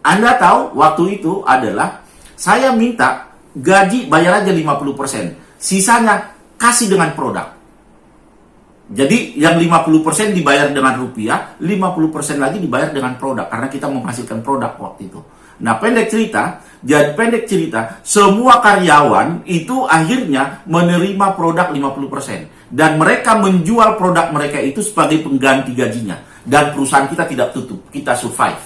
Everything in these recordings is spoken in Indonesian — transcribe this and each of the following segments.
Anda tahu waktu itu adalah saya minta gaji bayar aja 50%. Sisanya kasih dengan produk. Jadi yang 50% dibayar dengan rupiah, 50% lagi dibayar dengan produk. Karena kita menghasilkan produk waktu itu. Nah, pendek cerita, semua karyawan itu akhirnya menerima produk 50%. Dan mereka menjual produk mereka itu sebagai pengganti gajinya. Dan perusahaan kita tidak tutup, kita survive.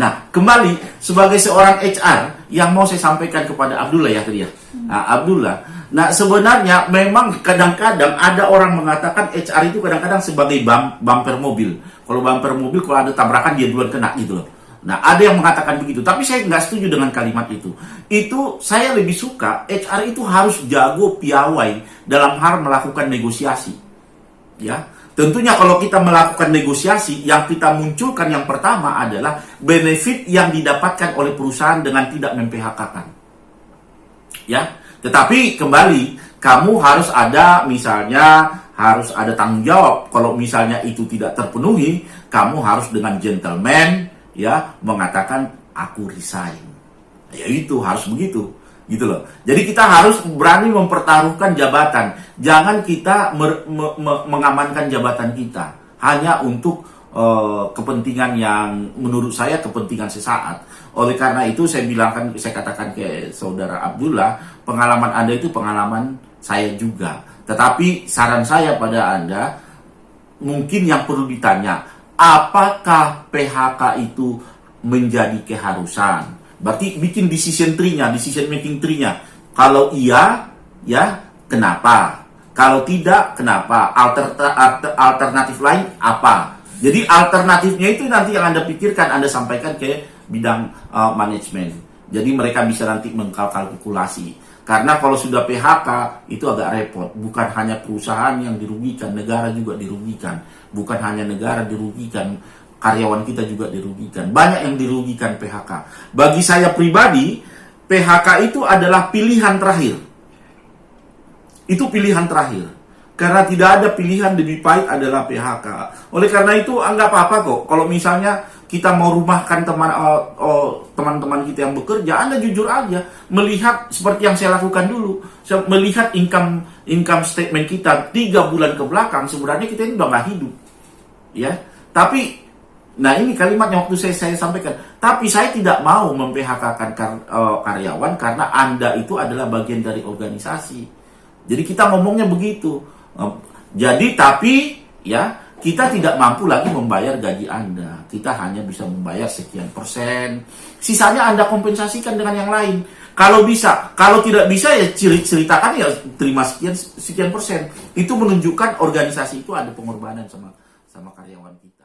Nah, kembali sebagai seorang HR yang mau saya sampaikan kepada Abdullah ya tadi ya. Nah, Abdullah. Nah, sebenarnya memang kadang-kadang ada orang mengatakan HR itu kadang-kadang sebagai bumper mobil. Kalau bumper mobil, kalau ada tabrakan dia duluan kena gitu loh. Nah, ada yang mengatakan begitu, tapi saya nggak setuju dengan kalimat itu. Itu saya lebih suka HR itu harus jago piawai dalam hal melakukan negosiasi. Ya, tentunya kalau kita melakukan negosiasi, yang kita munculkan yang pertama adalah benefit yang didapatkan oleh perusahaan dengan tidak mem-PHK-kan. Ya, tetapi kembali kamu harus ada misalnya harus ada tanggung jawab. Kalau misalnya itu tidak terpenuhi, kamu harus dengan gentleman ya mengatakan aku resign. Ya itu harus begitu. Gitu loh. Jadi kita harus berani mempertaruhkan jabatan. Jangan kita mengamankan jabatan kita hanya untuk kepentingan yang menurut saya kepentingan sesaat. Oleh karena itu saya katakan ke saudara Abdullah, pengalaman Anda itu pengalaman saya juga. Tetapi saran saya pada Anda, mungkin yang perlu ditanya, apakah PHK itu menjadi keharusan? Berarti bikin decision making tree-nya. Kalau iya, ya kenapa? Kalau tidak, kenapa? Alternatif lain apa? Jadi alternatifnya itu nanti yang Anda pikirkan, Anda sampaikan ke bidang manajemen. Jadi mereka bisa nanti mengkalkulasi. Karena kalau sudah PHK itu agak repot. Bukan hanya perusahaan yang dirugikan, negara juga dirugikan. Bukan hanya negara dirugikan, karyawan kita juga dirugikan. Banyak yang dirugikan PHK. Bagi saya pribadi, PHK itu adalah pilihan terakhir. Itu pilihan terakhir. Karena tidak ada pilihan lebih baik adalah PHK. Oleh karena itu, enggak apa-apa kok. Kalau misalnya kita mau rumahkan teman-teman kita yang bekerja, Anda jujur aja. Melihat seperti yang saya lakukan dulu. Saya melihat income statement kita 3 bulan ke belakang, sebenarnya kita ini udah nggak hidup. Ya, tapi nah ini kalimatnya waktu saya sampaikan. Tapi saya tidak mau mem-PHK-kan karyawan karena Anda itu adalah bagian dari organisasi. Jadi kita ngomongnya begitu. Jadi tapi ya kita tidak mampu lagi membayar gaji Anda. Kita hanya bisa membayar sekian persen. Sisanya Anda kompensasikan dengan yang lain. Kalau bisa, kalau tidak bisa ya ceritakan ya terima sekian persen. Itu menunjukkan organisasi itu ada pengorbanan sama karyawan kita.